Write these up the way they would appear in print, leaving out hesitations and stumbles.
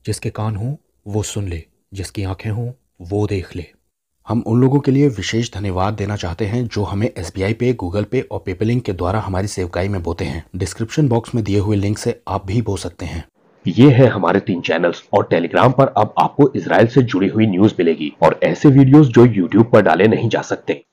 जिसके कान हों वो सुन ले, जिसकी आंखें हों वो देख ले। हम उन लोगों के लिए विशेष धन्यवाद देना चाहते हैं जो हमें SBI पे, गूगल पे और पेपलिंक के द्वारा हमारी सेवकाई में बोते हैं। डिस्क्रिप्शन बॉक्स में दिए हुए लिंक से आप भी बो सकते हैं। ये है हमारे 3 चैनल्स और टेलीग्राम पर अब आपको इजराइल से जुड़ी हुई न्यूज मिलेगी और ऐसे वीडियोस जो यूट्यूब पर डाले नहीं जा सकते।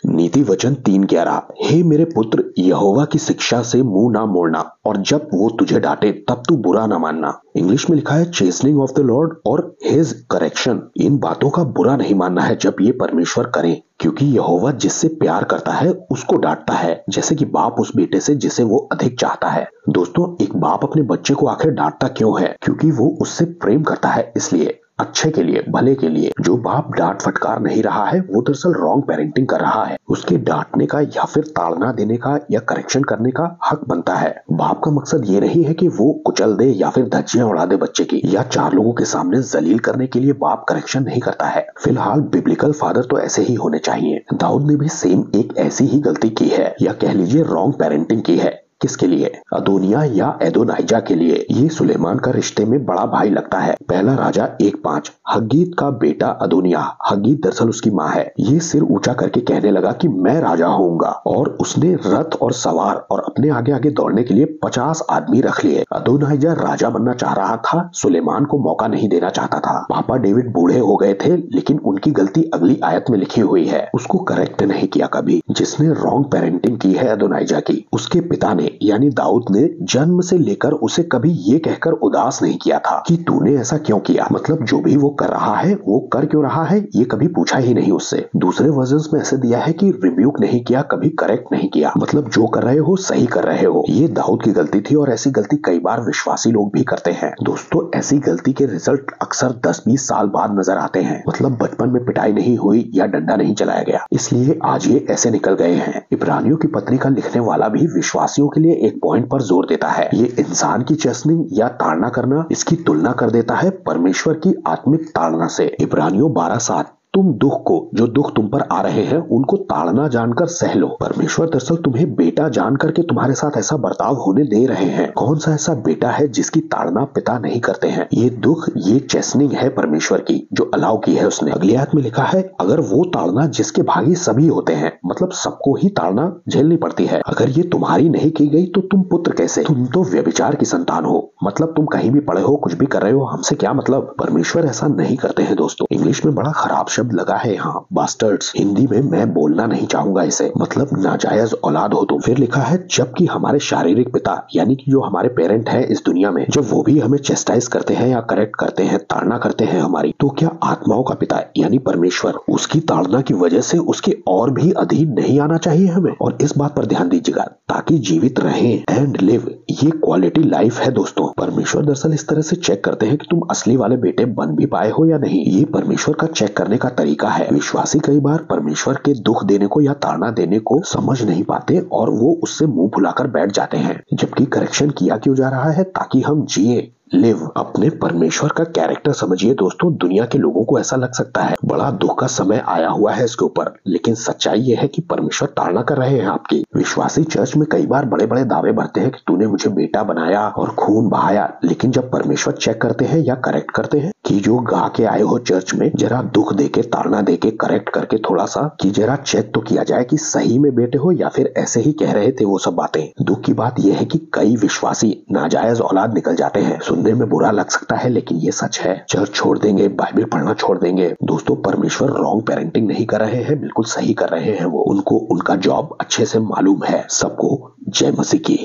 नीति वचन 3:11 हे मेरे पुत्र, यहोवा की शिक्षा से मुंह ना मोड़ना, और जब वो तुझे डांटे तब तू बुरा ना मानना। इंग्लिश में लिखा है चेस्टनिंग ऑफ द लॉर्ड और हिज करेक्शन। इन बातों का बुरा नहीं मानना है जब ये परमेश्वर करें, क्योंकि यहोवा जिससे प्यार करता है उसको डांटता है, जैसे कि बाप उस बेटे से जिसे वो अधिक चाहता है। दोस्तों, एक बाप अपने बच्चे को आखिर डांटता क्यों है? क्योंकि वो उससे प्रेम करता है, इसलिए अच्छे के लिए, भले के लिए। जो बाप डांट फटकार नहीं रहा है वो दरअसल रॉन्ग पेरेंटिंग कर रहा है। उसके डांटने का या फिर ताड़ना देने का या करेक्शन करने का हक बनता है। बाप का मकसद ये नहीं है कि वो कुचल दे या फिर धज्जियां उड़ा दे बच्चे की, या 4 लोगों के सामने जलील करने के लिए बाप करेक्शन नहीं करता है। फिलहाल बिब्लिकल फादर तो ऐसे ही होने चाहिए। दाऊद ने भी सेम एक ऐसी ही गलती की है, या कह लीजिए रॉन्ग पेरेंटिंग की है। किसके लिए? अदोनिया या एदोनाइजा के लिए। ये सुलेमान का रिश्ते में बड़ा भाई लगता है। पहला राजा 1:5। हग्गीत का बेटा अदोनिया, हग्गीत दरअसल उसकी माँ है, ये सिर ऊंचा करके कहने लगा कि मैं राजा होऊंगा, और उसने रथ और सवार और अपने आगे आगे दौड़ने के लिए 50 आदमी रख लिए। अदोनाइजा राजा बनना चाह रहा था, सुलेमान को मौका नहीं देना चाहता था। पापा डेविड बूढ़े हो गए थे, लेकिन उनकी गलती अगली आयत में लिखी हुई है, उसको करेक्ट नहीं किया कभी। जिसने रॉन्ग पेरेंटिंग की है अदोनाइजा की, उसके पिता ने यानी दाऊद ने जन्म से लेकर उसे कभी ये कहकर उदास नहीं किया था कि तूने ऐसा क्यों किया। मतलब जो भी वो कर रहा है वो कर क्यों रहा है ये कभी पूछा ही नहीं उससे। दूसरे वर्जन्स में ऐसे दिया है कि रिब्यूक नहीं किया, कभी करेक्ट नहीं किया। मतलब जो कर रहे हो सही कर रहे हो। ये दाऊद की गलती थी, और ऐसी गलती कई बार विश्वासी लोग भी करते हैं। दोस्तों, ऐसी गलती के रिजल्ट अक्सर 10-20 साल बाद नजर आते हैं। मतलब बचपन में पिटाई नहीं हुई या डंडा नहीं चलाया गया, इसलिए आज ये ऐसे निकल गए हैं। इब्रानियों की पत्री का लिखने वाला भी विश्वासियों के लिए एक पॉइंट पर जोर देता है। ये इंसान की चेस्टनिंग या ताड़ना करना, इसकी तुलना कर देता है परमेश्वर की आत्मिक ताड़ना से। इब्रानियों 12:7 तुम दुख को, जो दुख तुम पर आ रहे हैं, उनको ताड़ना जानकर सह लो। परमेश्वर दरअसल तुम्हें बेटा जान करके तुम्हारे साथ ऐसा बर्ताव होने दे रहे हैं। कौन सा ऐसा बेटा है जिसकी ताड़ना पिता नहीं करते हैं? ये दुख, ये चेस्टनिंग है परमेश्वर की, जो अलाउ की है उसने। अगली आयत में लिखा है, अगर वो ताड़ना जिसके भागी सभी होते हैं, मतलब सबको ही ताड़ना झेलनी पड़ती है, अगर ये तुम्हारी नहीं की गई तो तुम पुत्र कैसे? तुम तो व्यभिचार की संतान हो। मतलब तुम कहीं भी पड़े हो, कुछ भी कर रहे हो, हमसे क्या मतलब? परमेश्वर ऐसा नहीं करते हैं दोस्तों। इंग्लिश में बड़ा खराब शब्द लगा है यहाँ, बास्टर्ड्स। हिंदी में मैं बोलना नहीं चाहूंगा इसे, मतलब नाजायज औलाद हो तुम। फिर लिखा है, जबकि हमारे शारीरिक पिता यानी कि जो हमारे पेरेंट हैं इस दुनिया में, जब वो भी हमें चेस्टाइज करते हैं या करेक्ट करते हैं, ताड़ना करते हैं हमारी, तो क्या आत्माओं का पिता यानी परमेश्वर उसकी ताड़ना की वजह से उसके और भी अधीन नहीं आना चाहिए हमें? और इस बात पर ध्यान दीजिएगा, ताकि जीवित रहें एंड लिव। ये क्वालिटी लाइफ है दोस्तों। परमेश्वर दरअसल इस तरह से चेक करते हैं कि तुम असली वाले बेटे बन भी पाए हो या नहीं। ये परमेश्वर का चेक करने का तरीका है। विश्वासी कई बार परमेश्वर के दुख देने को या ताड़ना देने को समझ नहीं पाते और वो उससे मुंह फुलाकर बैठ जाते हैं, जबकि करेक्शन किया क्यों जा रहा है? ताकि हम जिए, लिव। अपने परमेश्वर का कैरेक्टर समझिए दोस्तों। दुनिया के लोगों को ऐसा लग सकता है बड़ा दुख का समय आया हुआ है इसके ऊपर, लेकिन सच्चाई यह है कि परमेश्वर ताड़ना कर रहे हैं आपकी। विश्वासी चर्च में कई बार बड़े बड़े दावे भरते हैं कि तूने मुझे बेटा बनाया और खून बहाया, लेकिन जब परमेश्वर चेक करते हैं या करेक्ट करते हैं कि जो गा के आए हो चर्च में, जरा दुख देके, ताड़ना देके, करेक्ट करके थोड़ा सा, कि जरा चेक तो किया जाए कि सही में बेटे हो या फिर ऐसे ही कह रहे थे वो सब बातें। दुख की बात यह है कि कई विश्वासी नाजायज औलाद निकल जाते हैं। सुनने में बुरा लग सकता है, लेकिन ये सच है। चर्च छोड़ देंगे, बाइबल पढ़ना छोड़ देंगे। दोस्तों, परमेश्वर रॉन्ग पेरेंटिंग नहीं कर रहे हैं, बिल्कुल सही कर रहे हैं वो। उनको उनका जॉब अच्छे से मालूम है सबको। जय मसीह की।